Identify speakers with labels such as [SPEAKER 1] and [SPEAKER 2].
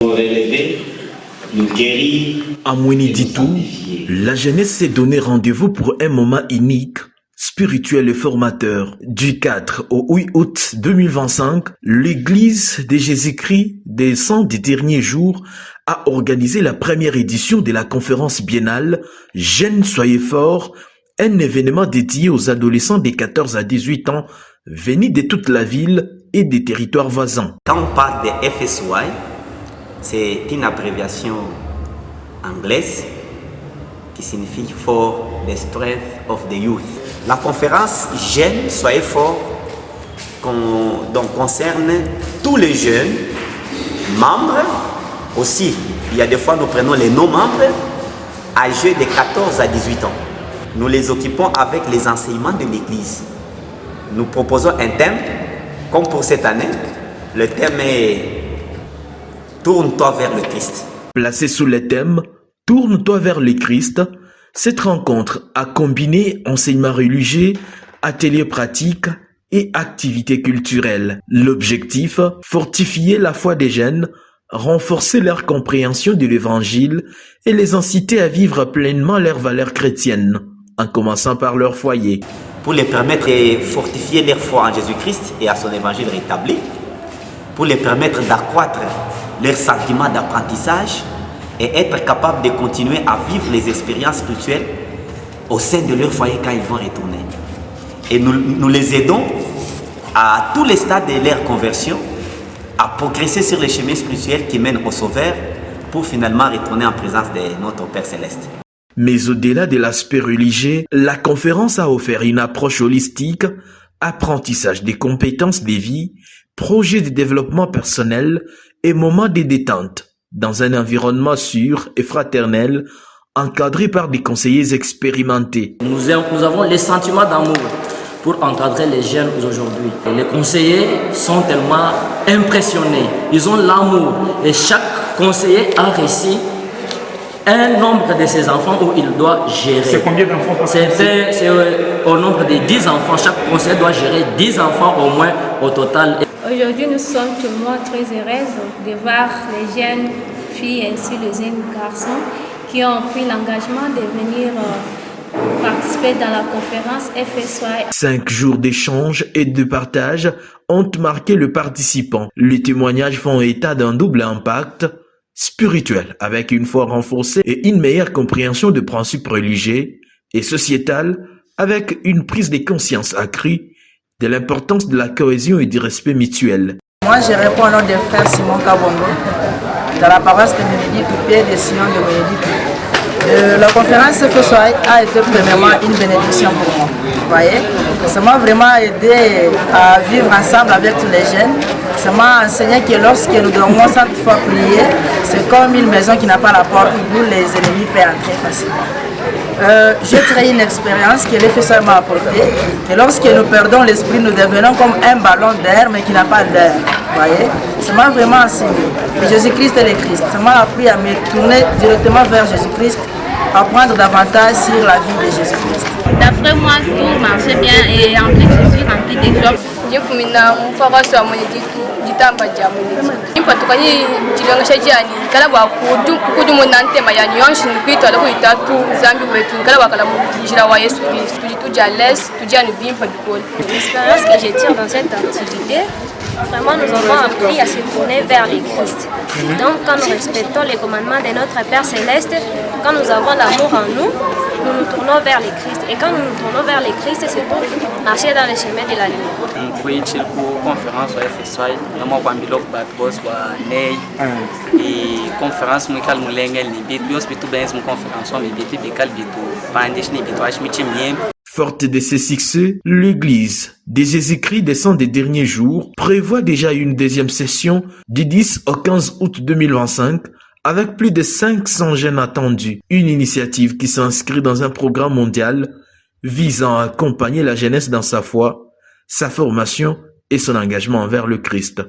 [SPEAKER 1] Nous relever, nous guérir.
[SPEAKER 2] À Mouiniditou, la jeunesse s'est donné rendez-vous pour un moment unique, spirituel et formateur. Du 4 au 8 août 2025, l'Église de Jésus-Christ des Saints des Derniers Jours a organisé la première édition de la conférence biennale Jeunes Soyez Forts, un événement dédié aux adolescents de 14 à 18 ans venus de toute la ville et des territoires voisins.
[SPEAKER 3] Quand on parle de FSY, c'est une abréviation anglaise qui signifie For the Strength of the Youth. La conférence Jeunes Soyez Forts concerne tous les jeunes membres. Aussi, il y a des fois nous prenons les non-membres âgés de 14 à 18 ans. Nous les occupons avec les enseignements de l'Église. Nous proposons un thème, comme pour cette année, le thème est « Tourne-toi vers le Christ ».
[SPEAKER 2] Placé sous le thème « Tourne-toi vers le Christ », cette rencontre a combiné enseignement religieux, ateliers pratiques et activités culturelles. L'objectif, fortifier la foi des jeunes, renforcer leur compréhension de l'Évangile et les inciter à vivre pleinement leurs valeurs chrétiennes, en commençant par leur foyer.
[SPEAKER 3] Pour les permettre de fortifier leur foi en Jésus-Christ et à son Évangile rétabli, pour les permettre d'accroître leur sentiment d'apprentissage et être capable de continuer à vivre les expériences spirituelles au sein de leur foyer quand ils vont retourner. Et nous les aidons à tous les stades de leur conversion à progresser sur les chemins spirituels qui mènent au Sauveur pour finalement retourner en présence de notre Père Céleste.
[SPEAKER 2] Mais au-delà de l'aspect religieux, la conférence a offert une approche holistique, apprentissage des compétences de vie, projet de développement personnel et moments de détente dans un environnement sûr et fraternel, encadré par des conseillers expérimentés.
[SPEAKER 4] Nous avons les sentiments d'amour pour encadrer les jeunes aujourd'hui. Les conseillers sont tellement impressionnés, ils ont l'amour et chaque conseiller a réussi un nombre de ses enfants où il doit gérer.
[SPEAKER 5] C'est combien d'enfants par
[SPEAKER 4] C'est au nombre de 10 enfants. Chaque conseiller doit gérer 10 enfants au moins au total.
[SPEAKER 6] Aujourd'hui, nous sommes tout le monde très heureux de voir les jeunes filles ainsi les jeunes garçons qui ont pris l'engagement de venir participer dans la conférence FSY.
[SPEAKER 2] 5 jours d'échange et de partage ont marqué le participant. Les témoignages font état d'un double impact spirituel, avec une foi renforcée et une meilleure compréhension de principes religieux, et sociétal, avec une prise de conscience accrue de l'importance de la cohésion et du respect mutuel.
[SPEAKER 7] Moi, je réponds au nom des frères Simon Kabongo, dans la paroisse de Mouiniditou, Pierre de Sion de Mouiniditou. La conférence FSY a été premièrement une bénédiction pour moi. Vous voyez, ça m'a vraiment aidé à vivre ensemble avec tous les jeunes. Ça m'a enseigné que lorsque nous devons cette fois prier, c'est comme une maison qui n'a pas la porte où les ennemis peuvent entrer facilement. J'ai tiré une expérience que le FSY m'a apportée. Et lorsque nous perdons l'esprit, nous devenons comme un ballon d'air mais qui n'a pas d'air. Vous voyez, ça m'a vraiment enseigné. Jésus-Christ est le Christ. Ça m'a appris à me tourner directement vers Jésus-Christ, apprendre davantage sur la vie de Jésus-Christ.
[SPEAKER 8] D'après moi, tout marchait bien et en plus je suis rempli d'exemples. Je suis mfakaso wa Mouiniditou ditamba ja Mouiniditou impatukanye kilonga jani kala wa kudumu nantema yani yonshi nkwito ala kuitatu zambi wetu kala wa kala mujira wa Yesu Christ tuja laisse tuja ne bimpa bikol.
[SPEAKER 9] L'expérience que je tire dans cette activité, vraiment nous avons appris à se tourner vers le Christ. Donc quand nous respectons les commandements de notre Père Céleste, quand nous avons l'amour en nous, nous nous tournons vers le Christ. Et quand nous nous tournons vers le Christ, c'est pour marcher dans les chemins de la lumière.
[SPEAKER 10] Conférence FSY, nous conférence
[SPEAKER 2] Forte de ses succès, l'Église des Jésus-Christ des Saints des Derniers Jours prévoit déjà une deuxième session du 10 au 15 août 2025 avec plus de 500 jeunes attendus. Une initiative qui s'inscrit dans un programme mondial visant à accompagner la jeunesse dans sa foi, sa formation et son engagement envers le Christ.